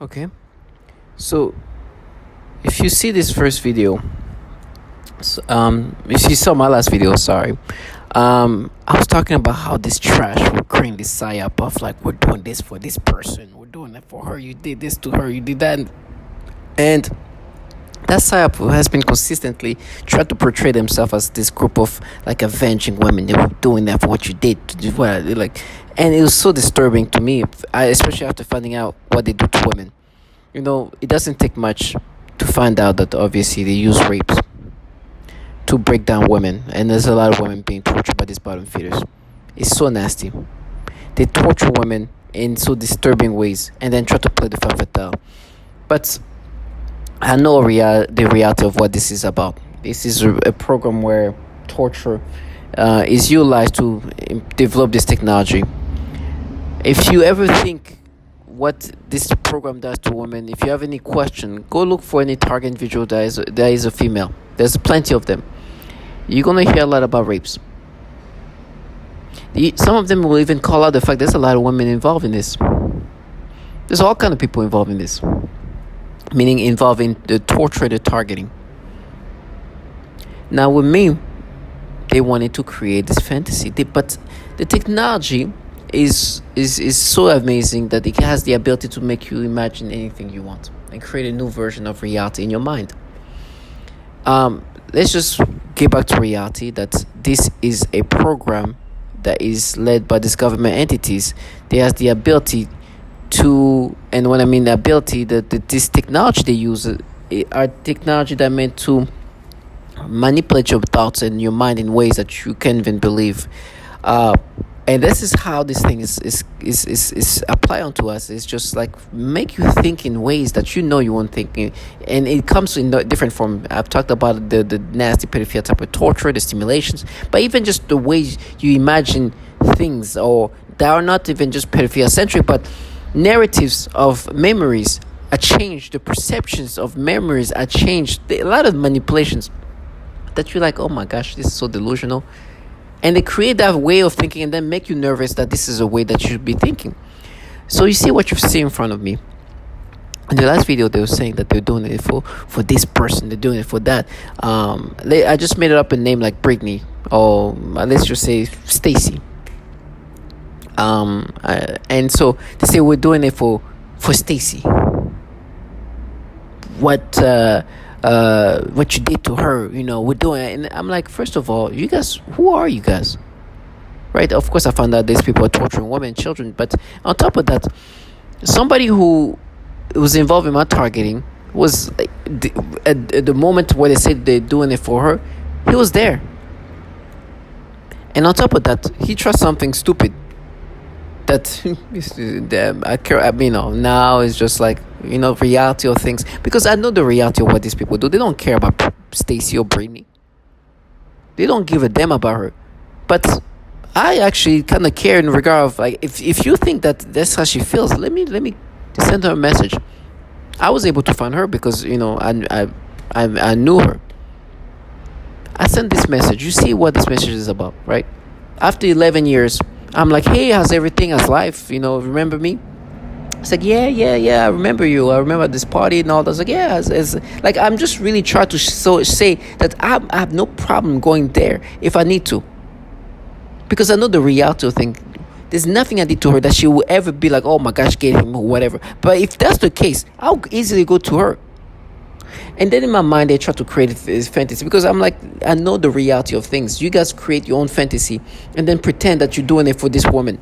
Okay, so if you see this first video, if you saw my last video, sorry, I was talking about how this trash will create this psyop of like we're doing this for this person, we're doing that for her, you did this to her, you did that, and that psyop has been consistently trying to portray themselves as this group of like avenging women. They were doing that for what you did, to do what like, and it was so disturbing to me, especially after finding out what they do to women. It doesn't take much to find out that obviously they use rapes to break down women, and there's a lot of women being tortured by these bottom feeders. It's so nasty. They torture women in so disturbing ways and then try to play the femme fatale. But I know the reality of what this is about. This is a program where torture is utilized to develop this technology. If you ever think what this program does to women, if you have any question, go look for any target individual that is a female. There's plenty of them. You're gonna hear a lot about rapes. Some of them will even call out the fact there's a lot of women involved in this. There's all kind of people involved in this, meaning involving the torture, the targeting. Now with me, they wanted to create this fantasy, but the technology is so amazing that it has the ability to make you imagine anything you want and create a new version of reality in your mind. Let's just get back to reality, that this is a program that is led by these government entities. They has the ability to, and when I mean the ability, this technology they use are technology that meant to manipulate your thoughts and your mind in ways that you can't even believe. And this is how this thing is applied onto us. It's just like make you think in ways that you won't think in. And it comes in different form. I've talked about the nasty pedophile type of torture, the stimulations, but even just the ways you imagine things, or that are not even just pedophile centric, but narratives of memories are changed. The perceptions of memories are changed. A lot of manipulations that you're like, oh my gosh, this is so delusional. And they create that way of thinking and then make you nervous that this is a way that you should be thinking. So you see what you see in front of me. In the last video, they were saying that they're doing it for this person, they're doing it for that. I just made it up a name like Britney, or let's just say Stacy. And so they say we're doing it for Stacy. What you did to her, we're doing it. And I'm like, first of all, you guys, who are you guys? Right? Of course, I found out these people are torturing women and children, but on top of that, somebody who was involved in my targeting was like, at the moment where they said they're doing it for her, he was there. And on top of that, he trusts something stupid that now it's just like, reality of things, because I know the reality of what these people do. They don't care about Stacy or Britney. They don't give a damn about her. But I actually kind of care in regard of, like, if you think that that's how she feels, let me send her a message. I was able to find her because I knew her. I sent this message. You see what this message is about, right? After 11 years, I'm like, hey, how's everything? How's life? Remember me? It's like, yeah, I remember you. I remember this party and all that. I was like, yeah, it's like, I'm just really trying to say that I have no problem going there if I need to. Because I know the reality of thing. There's nothing I did to her that she will ever be like, oh my gosh, get him or whatever. But if that's the case, I'll easily go to her. And then in my mind, they try to create this fantasy, because I'm like, I know the reality of things. You guys create your own fantasy and then pretend that you're doing it for this woman.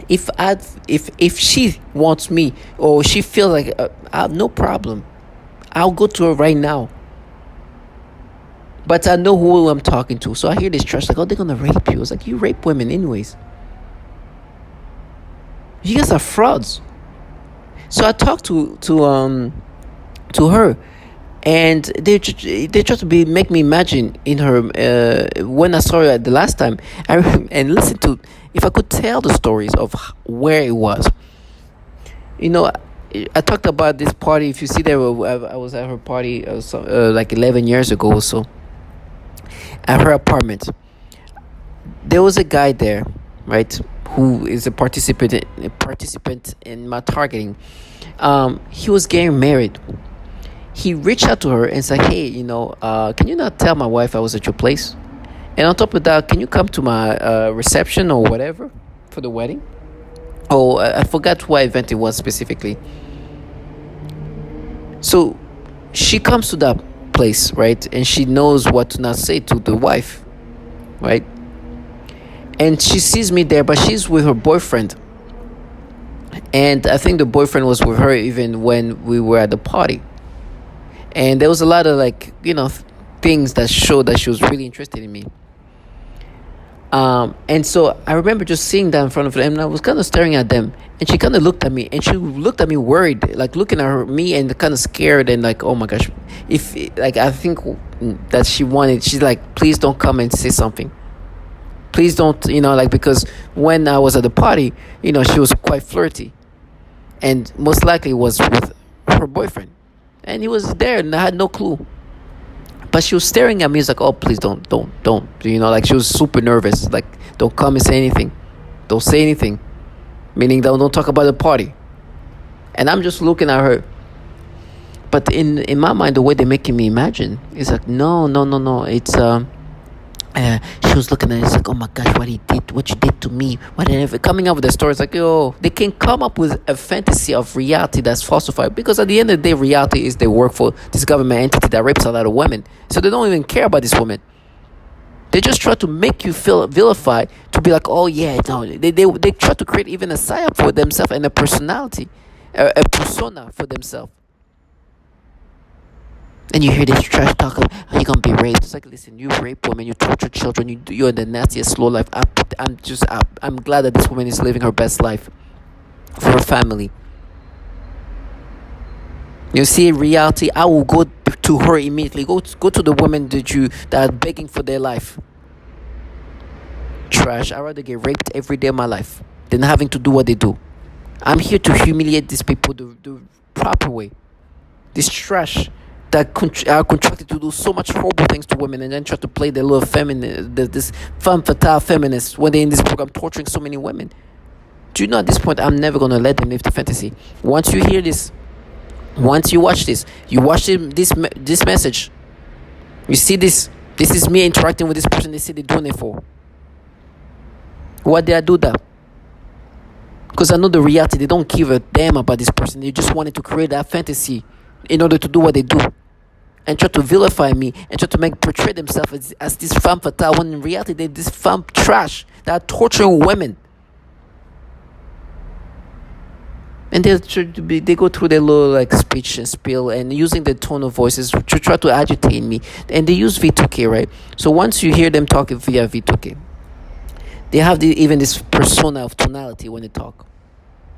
If she wants me, or she feels like, I have no problem, I'll go to her right now. But I know who I'm talking to. So I hear this trash like, oh, they're gonna rape you. It's like, you rape women anyways. You guys are frauds. So I talked to her, and they try to make me imagine in her when I saw her the last time, and listen to, if I could tell the stories of where it was. I talked about this party. If you see there, I was at her party like 11 years ago or so, at her apartment. There was a guy there, right, who is a participant in my targeting. He was getting married. He reached out to her and said, "Hey, can you not tell my wife I was at your place? And on top of that, can you come to my reception or whatever for the wedding?" Oh, I forgot what event it was specifically. So she comes to that place, right? And she knows what to not say to the wife, right? And she sees me there, but she's with her boyfriend. And I think the boyfriend was with her even when we were at the party. And there was a lot of things that showed that she was really interested in me. And so I remember just seeing that in front of them, and I was kind of staring at them, and she kind of looked at me, and she looked at me worried, like looking at me and kind of scared, and like, oh my gosh, if like I think that she's like, please don't come and say something, please don't, because when I was at the party, she was quite flirty, and most likely was with her boyfriend, and he was there, and I had no clue. But she was staring at me. It's like, oh, please don't. Like she was super nervous. Like, don't come and say anything. Don't say anything. Meaning, don't talk about the party. And I'm just looking at her. But in my mind, the way they're making me imagine, it's like, no. It's she was looking at it. It's like, oh my gosh, what you did to me. Whatever. Coming up with the story, it's like, they can come up with a fantasy of reality that's falsified. Because at the end of the day, reality is they work for this government entity that rapes a lot of women. So they don't even care about this woman. They just try to make you feel vilified, to be like, oh yeah, no. They try to create even a psyop for themselves and a personality, a persona for themselves. And you hear this trash talk of, oh, you're gonna be raped. It's like, listen, you rape women, you torture children, you're in the nastiest slow life. I'm glad that this woman is living her best life for her family. You see, in reality, I will go to her immediately. Go to the women that are begging for their life. Trash. I'd rather get raped every day of my life than having to do what they do. I'm here to humiliate these people the proper way. This trash that are contracted to do so much horrible things to women, and then try to play their little this femme fatale feminists when they're in this program torturing so many women. Do you know, at this point, I'm never going to let them live the fantasy. Once you hear this, once you watch this, this message, you see this is me interacting with this person they say they're doing it for. Why did I do that? Because I know the reality. They don't give a damn about this person. They just wanted to create that fantasy in order to do what they do, and try to vilify me, and try to portray themselves as this femme fatale, when in reality they're this femme trash that are torturing women. And they go through their little speech and spiel, and using their tone of voices to try to agitate me. And they use V2K, right? So once you hear them talking via V2K, they have even this persona of tonality when they talk.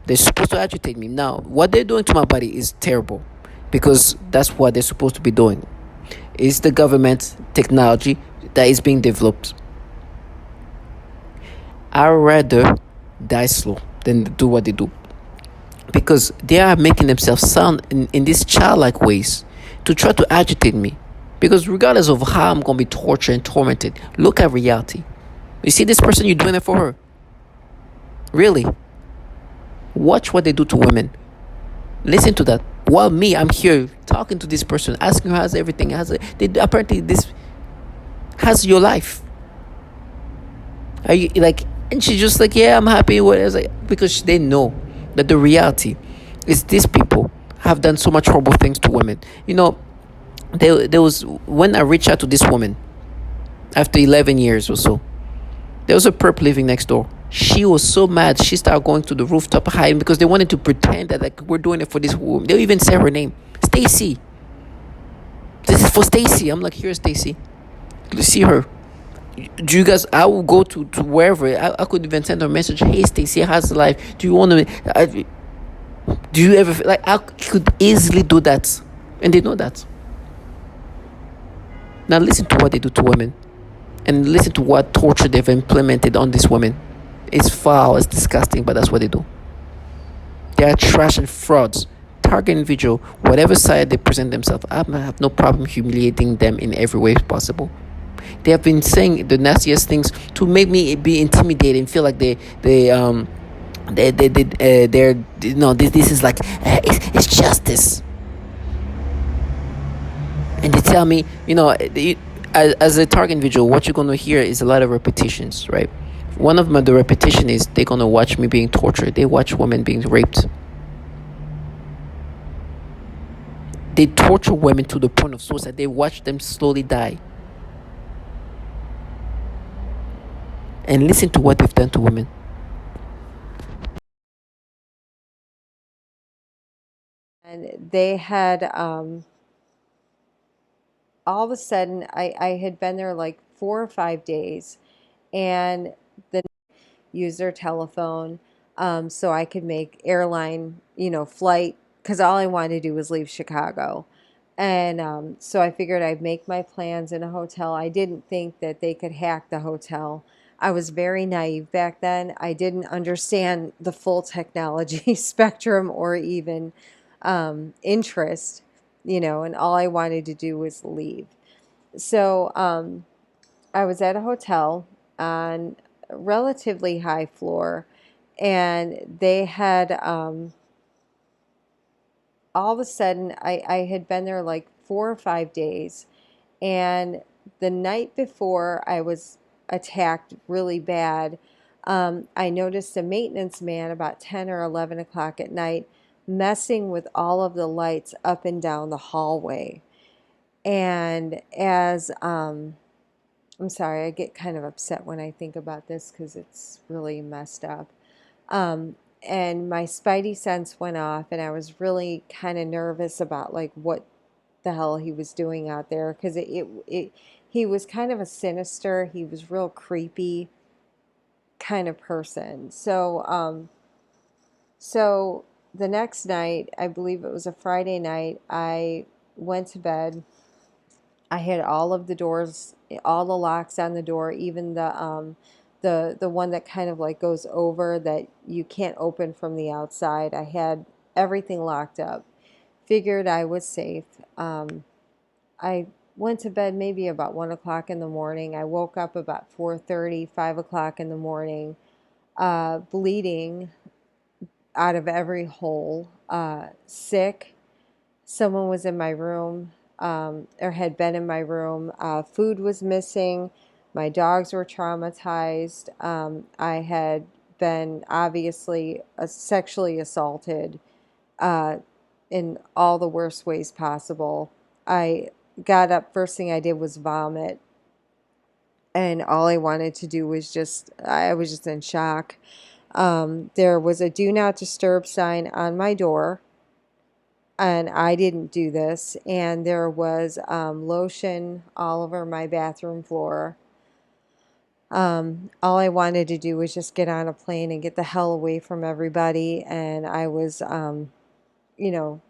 They're supposed to agitate me. Now, what they're doing to my body is terrible, because that's what they're supposed to be doing. It's the government technology that is being developed. I'd rather die slow than do what they do, because they are making themselves sound in these childlike ways to try to agitate me. Because regardless of how I'm going to be tortured and tormented, look at reality. You see this person, you're doing it for her. Really? Watch what they do to women. Listen to that. While me, I'm here talking to this person, asking her how's everything. Apparently this has your life. Are you and she's just like, yeah, I'm happy. Because they know that the reality is these people have done so much horrible things to women. There was, when I reached out to this woman after 11 years or so, there was a perp living next door. She was so mad. She started going to the rooftop hiding, because they wanted to pretend that we're doing it for this woman. They'll even say her name, Stacy. This is for Stacy. I'm like, here's Stacy. You see her. Do you guys? I will go to wherever. I could even send her a message. Hey, Stacy, how's the life? Do you want to? Do you ever I could easily do that, and they know that. Now listen to what they do to women, and listen to what torture they've implemented on these women. It's foul, it's disgusting, but that's what they do. They are trash and frauds. Target individual, whatever side they present themselves, I have no problem humiliating them in every way possible. They have been saying the nastiest things to make me be intimidated and feel like they they're this is like it's justice, and they tell me, as a target individual, what you're gonna hear is a lot of repetitions, right? One of the repetition is they're gonna watch me being tortured. They watch women being raped. They torture women to the point of suicide. They watch them slowly die. And listen to what they've done to women. And they had all of a sudden, I had been there like 4 or 5 days, and the use their telephone, so I could make airline, flight, because all I wanted to do was leave Chicago. And so I figured I'd make my plans in a hotel. I didn't think that they could hack the hotel. I was very naive back then. I didn't understand the full technology spectrum or even interest, and all I wanted to do was leave. So I was at a hotel on a relatively high floor, and they had all of a sudden, I had been there like 4 or 5 days, and the night before I was attacked really bad, I noticed a maintenance man about 10 or 11 o'clock at night messing with all of the lights up and down the hallway. And as I'm sorry, I get kind of upset when I think about this because it's really messed up. Um, and my spidey sense went off, and I was really kind of nervous about like what the hell he was doing out there, because he was kind of a sinister, he was real creepy kind of person. So the next night, I believe it was a Friday night, I went to bed. I had all of the doors, all the locks on the door, even the one that kind of like goes over that you can't open from the outside. I had everything locked up. Figured I was safe. I went to bed maybe about 1 o'clock in the morning. I woke up about 4:30, 5 o'clock in the morning, bleeding out of every hole, sick. Someone was in my room, or had been in my room. Food was missing. My dogs were traumatized. I had been obviously sexually assaulted uh, in all the worst ways possible. I got up, first thing I did was vomit. And all I wanted to do was I was just in shock. There was a do not disturb sign on my door, and I didn't do this. And there was lotion all over my bathroom floor. All I wanted to do was just get on a plane and get the hell away from everybody. And I was,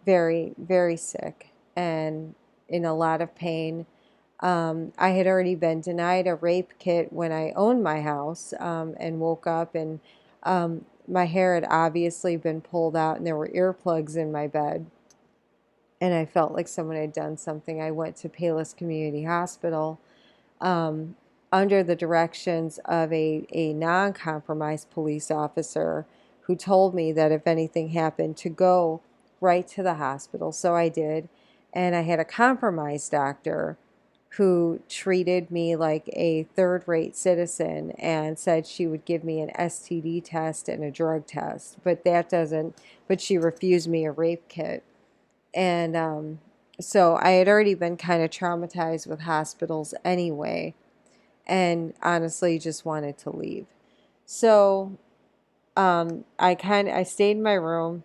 very, very sick and in a lot of pain. I had already been denied a rape kit when I owned my house, and woke up, and my hair had obviously been pulled out, and there were earplugs in my bed, and I felt like someone had done something. I went to Palos Community Hospital, um, under the directions of a non-compromised police officer, who told me that if anything happened, to go right to the hospital. So I did. And I had a compromised doctor who treated me like a third-rate citizen and said she would give me an STD test and a drug test. But she refused me a rape kit. And so I had already been kind of traumatized with hospitals anyway, and honestly just wanted to leave. So I stayed in my room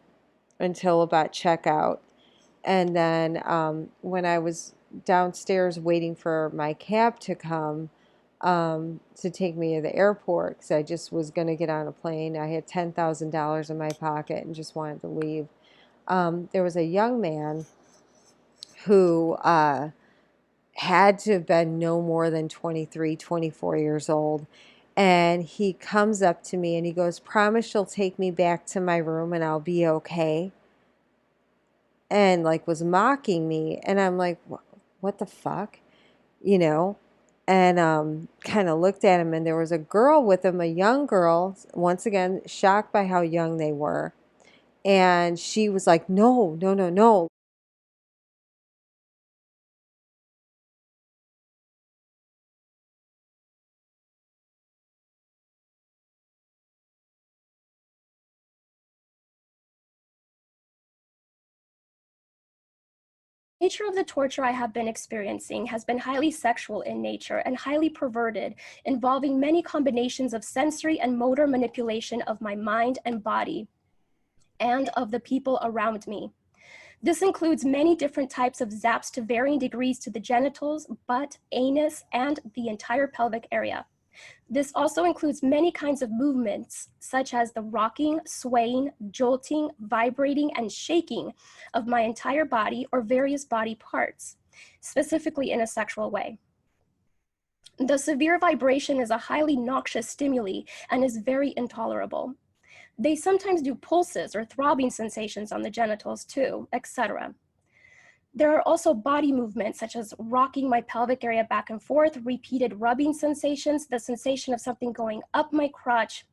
until about checkout, and then when I was downstairs waiting for my cab to come, to take me to the airport, because I just was going to get on a plane. I had $10,000 in my pocket and just wanted to leave. There was a young man who had to have been no more than 23, 24 years old. And he comes up to me and he goes, "Promise you'll take me back to my room and I'll be okay." And like was mocking me. And I'm like, what the fuck? You know? and kind of looked at him, and there was a girl with him, a young girl, once again, shocked by how young they were. And she was like, no, no, no, no. The nature of the torture I have been experiencing has been highly sexual in nature and highly perverted, involving many combinations of sensory and motor manipulation of my mind and body and of the people around me. This includes many different types of zaps to varying degrees to the genitals, butt, anus, and the entire pelvic area. This also includes many kinds of movements, such as the rocking, swaying, jolting, vibrating, and shaking of my entire body or various body parts, specifically in a sexual way. The severe vibration is a highly noxious stimuli and is very intolerable. They sometimes do pulses or throbbing sensations on the genitals too, etc. There are also body movements such as rocking my pelvic area back and forth, repeated rubbing sensations, the sensation of something going up my crotch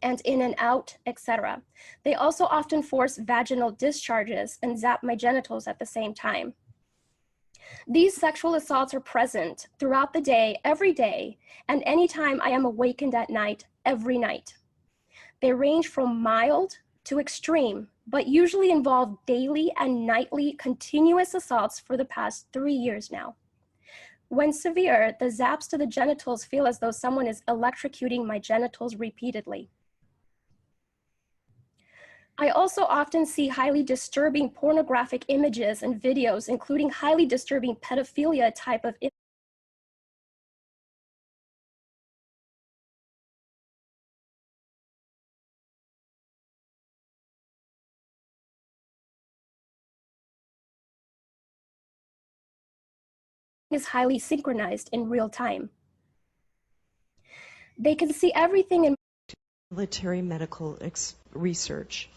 and in and out, etc. They also often force vaginal discharges and zap my genitals at the same time. These sexual assaults are present throughout the day, every day, and anytime I am awakened at night, every night. They range from mild to extreme, but usually involve daily and nightly continuous assaults for the past 3 years now. When severe, the zaps to the genitals feel as though someone is electrocuting my genitals repeatedly. I also often see highly disturbing pornographic images and videos, including highly disturbing pedophilia type of is highly synchronized in real time. They can see everything in military medical research.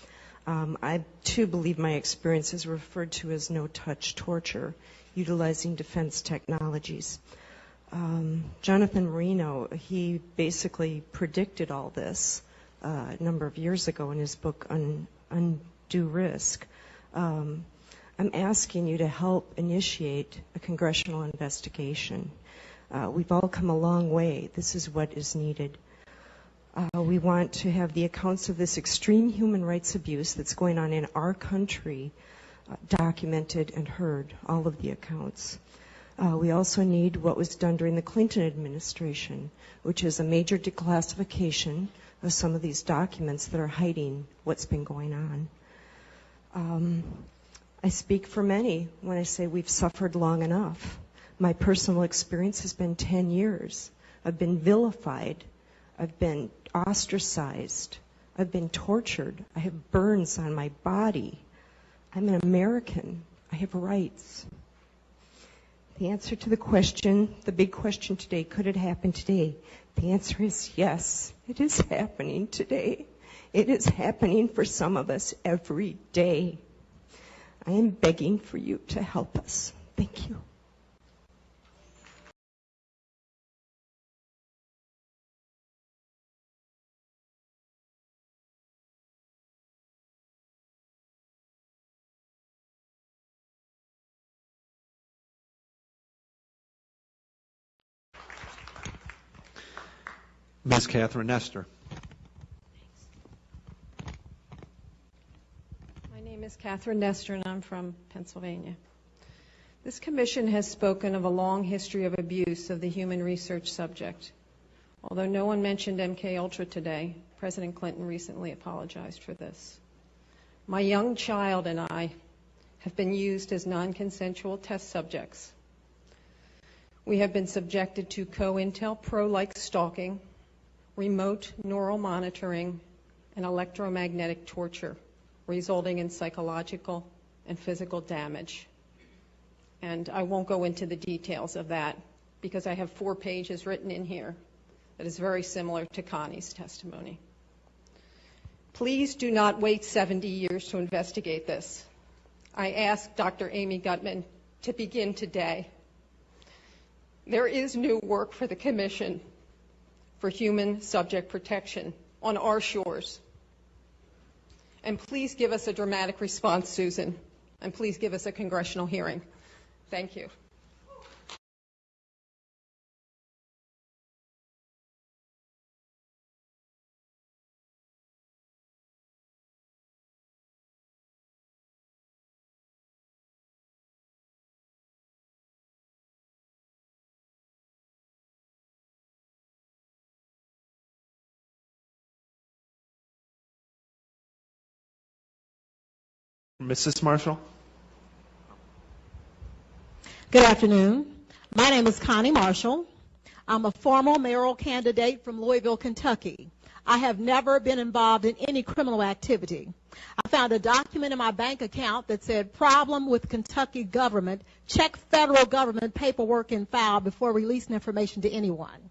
I too believe my experience is referred to as no-touch torture, utilizing defense technologies. Jonathan Marino, he basically predicted all this a number of years ago in his book Undue Risk. I'm asking you to help initiate a congressional investigation. We've all come a long way. This is what is needed. We want to have the accounts of this extreme human rights abuse that's going on in our country documented and heard, all of the accounts. We also need what was done during the Clinton administration, which is a major declassification of some of these documents that are hiding what's been going on. I speak for many when I say we've suffered long enough. My personal experience has been 10 years. I've been vilified. I've been ostracized. I've been tortured. I have burns on my body. I'm an American. I have rights. The answer to the question, the big question today, could it happen today? The answer is yes, it is happening today. It is happening for some of us every day. I am begging for you to help us. Thank you. Ms. Catherine Nestor. My name is Catherine Nestor, and I'm from Pennsylvania. This commission has spoken of a long history of abuse of the human research subject. Although no one mentioned MKUltra today, President Clinton recently apologized for this. My young child and I have been used as non-consensual test subjects. We have been subjected to COINTELPRO-like stalking, remote neural monitoring, and electromagnetic torture, resulting in psychological and physical damage. And I won't go into the details of that because I have 4 pages written in here that is very similar to Connie's testimony. Please do not wait 70 years to investigate this. I ask Dr. Amy Gutman to begin today. There is new work for the Commission for Human Subject Protection on our shores. And please give us a dramatic response, Susan, and please give us a congressional hearing. Thank you. Mrs. Marshall? Good afternoon. My name is Connie Marshall. I'm a former mayoral candidate from Louisville, Kentucky. I have never been involved in any criminal activity. I found a document in my bank account that said, problem with Kentucky government, check federal government paperwork and file before releasing information to anyone.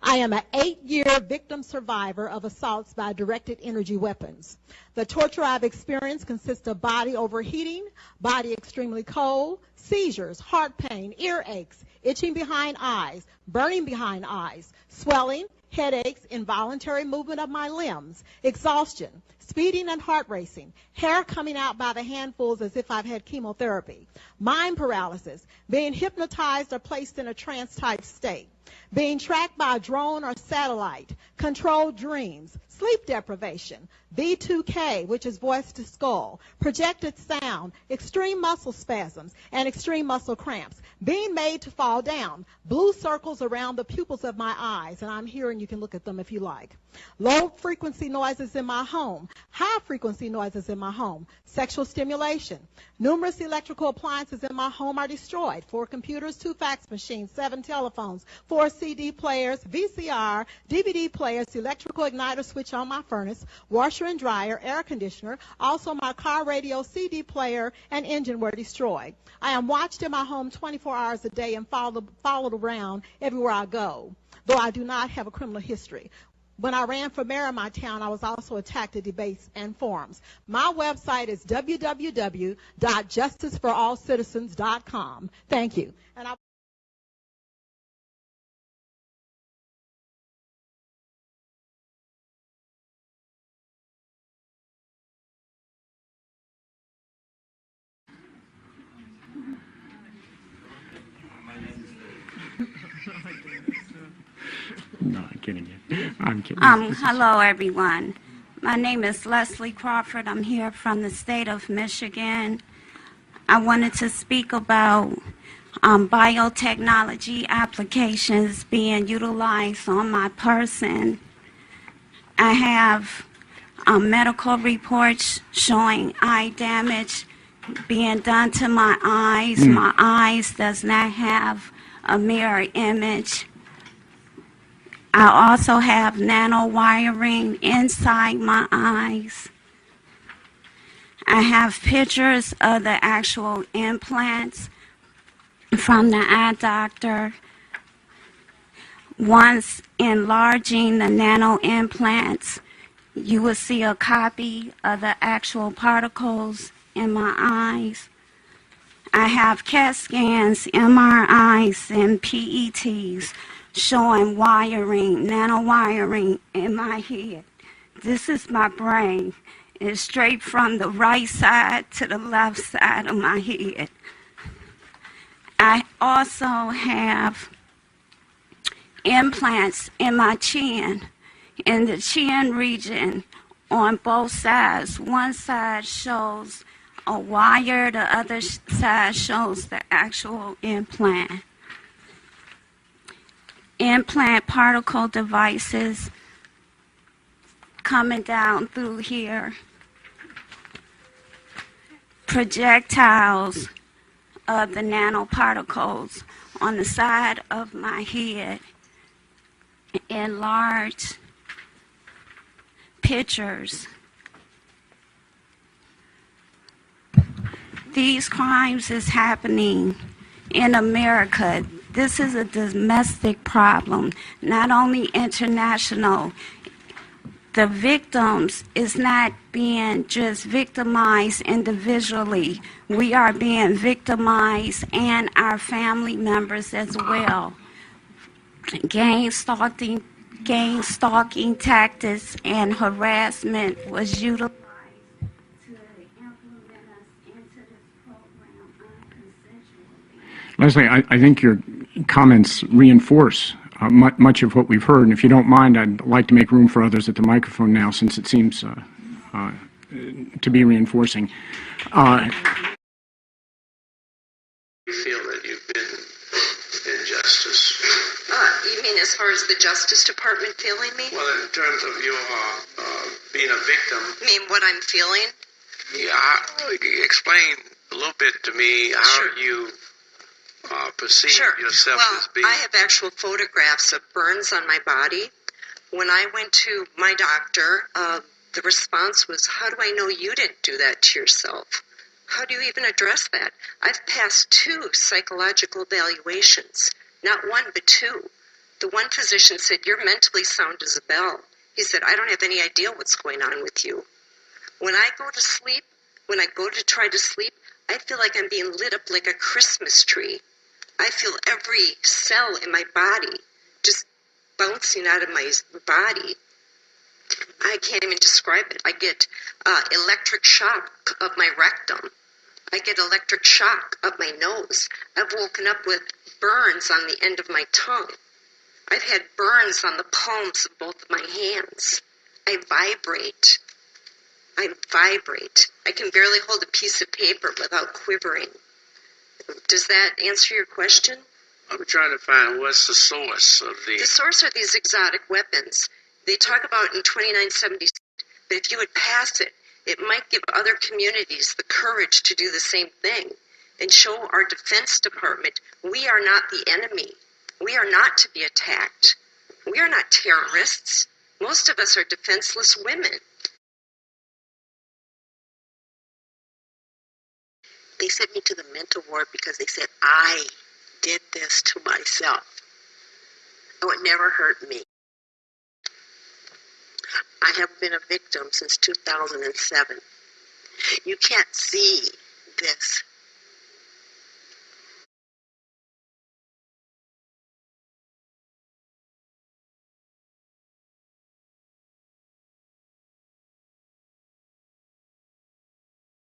I am an 8-year victim survivor of assaults by directed energy weapons. The torture I've experienced consists of body overheating, body extremely cold, seizures, heart pain, earaches, itching behind eyes, burning behind eyes, swelling, headaches, involuntary movement of my limbs, exhaustion, speeding and heart racing, hair coming out by the handfuls as if I've had chemotherapy, mind paralysis, being hypnotized or placed in a trance-type state, being tracked by a drone or satellite, controlled dreams, sleep deprivation, V2K, which is voice to skull, projected sound, extreme muscle spasms, and extreme muscle cramps, being made to fall down, blue circles around the pupils of my eyes, and I'm here and you can look at them if you like, low frequency noises in my home, high frequency noises in my home, sexual stimulation, numerous electrical appliances in my home are destroyed, 4 computers, 2 fax machines, 7 telephones, 4 CD players, VCR, DVD players, electrical igniter switch on my furnace, washer and dryer, air conditioner, also my car radio, CD player, and engine were destroyed. I am watched in my home 24 hours a day and followed around everywhere I go, though I do not have a criminal history. When I ran for mayor of my town, I was also attacked at debates and forums. My website is www.justiceforallcitizens.com. Thank you. And No, I'm kidding you. I'm kidding. Hello, everyone. My name is Leslie Crawford. I'm here from the state of Michigan. I wanted to speak about biotechnology applications being utilized on my person. I have medical reports showing eye damage being done to my eyes. My eyes does not have a mirror image. I also have nanowiring inside my eyes. I have pictures of the actual implants from the eye doctor. Once enlarging the nano implants, you will see a copy of the actual particles in my eyes. I have CAT scans, MRIs, and PETs showing wiring, nanowiring in my head. This is my brain. It's straight from the right side to the left side of my head. I also have implants in my chin, in the chin region on both sides. One side shows a wire, the other side shows the actual implant. Implant particle devices coming down through here. Projectiles of the nanoparticles on the side of my head in large pictures. These crimes is happening in America. This is a domestic problem, not only international. The victims is not being just victimized individually. We are being victimized and our family members as well. gang stalking tactics and harassment was utilized to implement us into this program unconsensually. Leslie, I think your comments reinforce much of what we've heard. And if you don't mind, I'd like to make room for others at the microphone now, since it seems to be reinforcing. You feel that you've been injustice? You mean as far as the Justice Department feeling me? Well, in terms of your being a victim. You mean what I'm feeling? Yeah, explain a little bit to me how you perceive yourself as being. I have actual photographs of burns on my body. When I went to my doctor, the response was, "How do I know you didn't do that to yourself?" How do you even address that? I've passed 2 psychological evaluations, not 1 but 2. The one physician said, "You're mentally sound as a bell." He said, "I don't have any idea what's going on with you." When I go to sleep, when I go to try to sleep, I feel like I'm being lit up like a Christmas tree. I feel every cell in my body just bouncing out of my body. I can't even describe it. I get electric shock of my rectum. I get electric shock up my nose. I've woken up with burns on the end of my tongue. I've had burns on the palms of both of my hands. I vibrate. I can barely hold a piece of paper without quivering. Does that answer your question? I'm trying to find what's the source of the... The source are these exotic weapons. They talk about in 2976, but if you would pass it, it might give other communities the courage to do the same thing and show our Defense Department we are not the enemy. We are not to be attacked. We are not terrorists. Most of us are defenseless women. They sent me to the mental ward because they said I did this to myself. It would never hurt me. I have been a victim since 2007. You can't see this.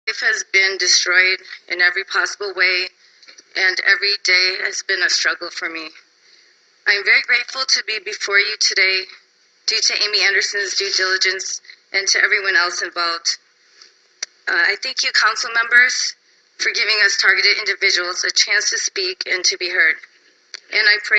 Life has been destroyed in every possible way, and every day has been a struggle for me. I am very grateful to be before you today due to Amy Anderson's due diligence and to everyone else involved. I thank you, council members, for giving us targeted individuals a chance to speak and to be heard. And I pray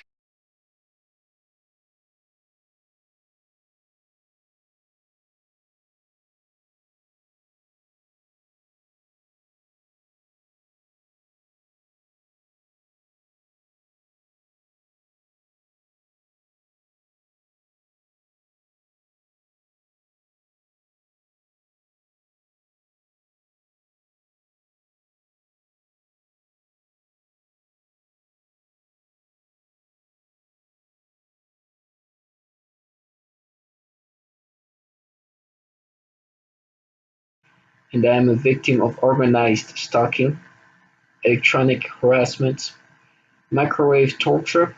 And I am a victim of organized stalking, electronic harassment, microwave torture,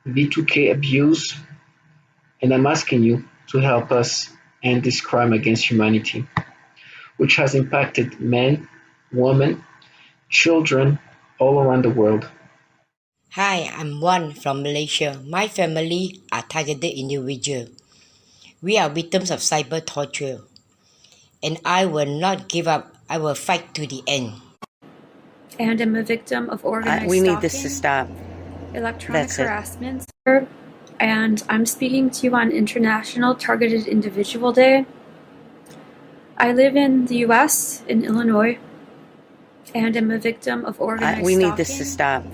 V2K abuse, and I'm asking you to help us end this crime against humanity, which has impacted men, women, children all around the world. Hi, I'm Wan from Malaysia. My family are targeted individuals. We are victims of cyber torture. And I will not give up. I will fight to the end. And am a victim of organized we stalking. need this to stop. Electronic That's it. harassment. And I'm speaking to you on International Targeted Individual Day. I live in the U.S., in Illinois, and am a victim of organized we stalking. need this to stop.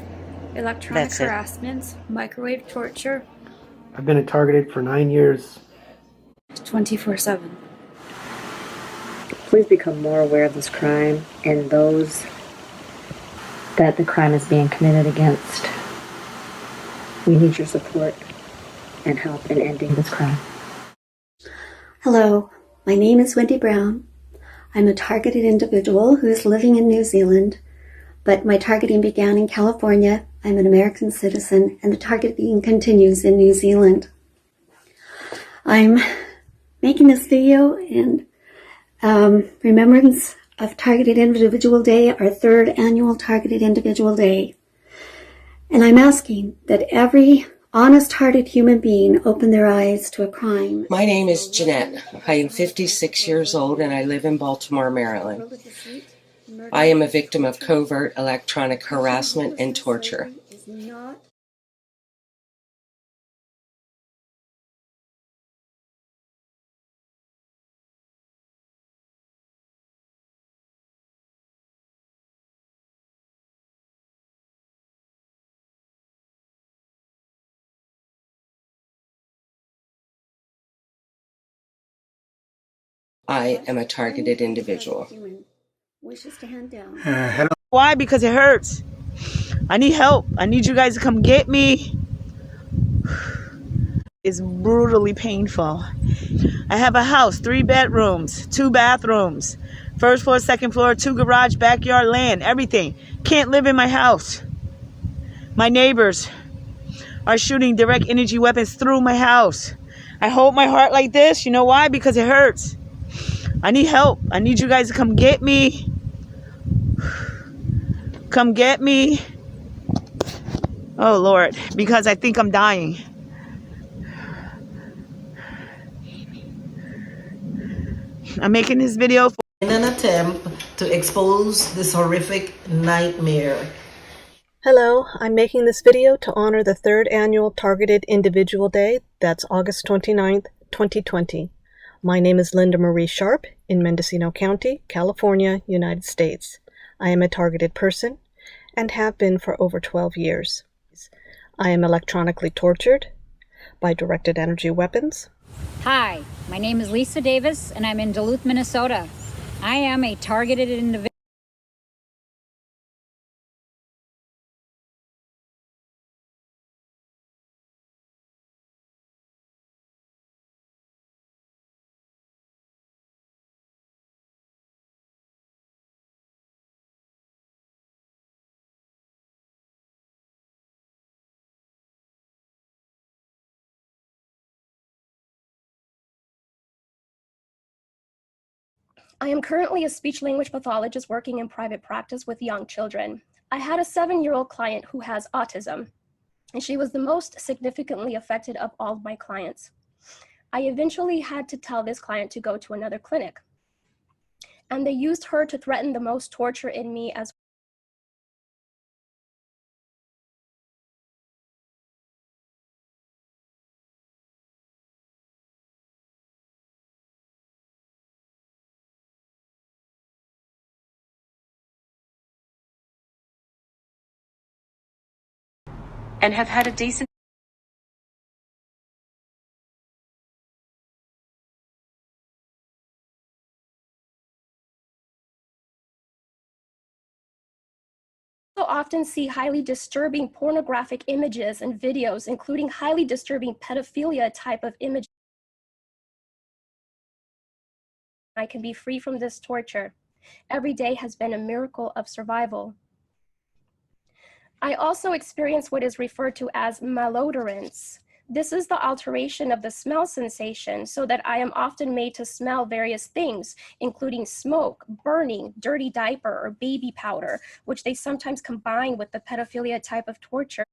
Electronic That's it. harassment, microwave torture, I've been targeted for 9 years. 24/7. Please become more aware of this crime and those that the crime is being committed against. We need your support and help in ending this crime. Hello, my name is Wendy Brown. I'm a targeted individual who is living in New Zealand, but my targeting began in California I'm an American citizen, and the targeting continues in New Zealand. I'm making this video in remembrance of Targeted Individual Day, our third annual Targeted Individual Day. And I'm asking that every honest-hearted human being open their eyes to a crime. My name is Jeanette. I am 56 years old and I live in Baltimore, Maryland. I am a victim of covert electronic harassment and torture. I am a targeted individual. Hello. Why? Because it hurts. I need help. I need you guys to come get me. It's brutally painful. I have a house, 3 bedrooms, 2 bathrooms, first floor, second floor, 2 garage, backyard, land, everything. Can't live in my house. My neighbors are shooting direct energy weapons through my house. I hold my heart like this. You know why? Because it hurts. I need help. I need you guys to come get me. Come get me. Oh, Lord, because I think I'm dying. I'm making this video in an attempt to expose this horrific nightmare. Hello, I'm making this video to honor the 3rd annual Targeted Individual Day. That's August 29th, 2020. My name is Linda Marie Sharp in Mendocino County, California, United States. I am a targeted person and have been for over 12 years. I am electronically tortured by directed energy weapons. Hi, my name is Lisa Davis and I'm in Duluth, Minnesota. I am a targeted individual. I am currently a speech-language pathologist working in private practice with young children. I had a 7-year-old client who has autism, and she was the most significantly affected of all of my clients. I eventually had to tell this client to go to another clinic, and they used her to threaten the most torture in me as and have had a decent also often see highly disturbing pornographic images and videos, including highly disturbing pedophilia type of images. I can be free from this torture. Every day has been a miracle of survival. I also experience what is referred to as malodorance. This is the alteration of the smell sensation so that I am often made to smell various things, including smoke, burning, dirty diaper, or baby powder, which they sometimes combine with the pedophilia type of torture.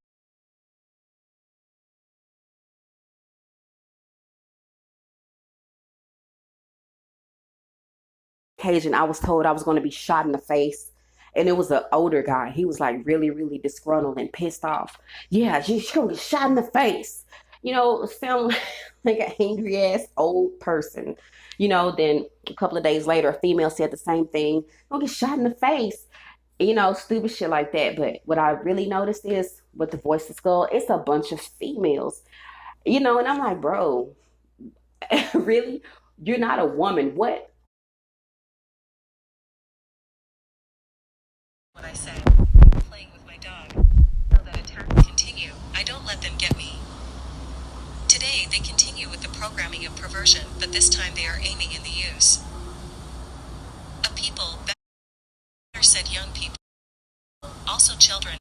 Occasion, I was told I was going to be shot in the face. And it was an older guy. He was like really, really disgruntled and pissed off. Yeah, you're going to get shot in the face. You know, sound like an angry ass old person. You know, then a couple of days later, a female said the same thing. Don't get shot in the face. You know, stupid shit like that. But what I really noticed is with the voice of skull, it's a bunch of females. You know, and I'm like, bro, really? You're not a woman. What I said, I'm playing with my dog. So that attacks continue. I don't let them get me. Today, they continue with the programming of perversion, but this time they are aiming in the use of people, better said young people, also children,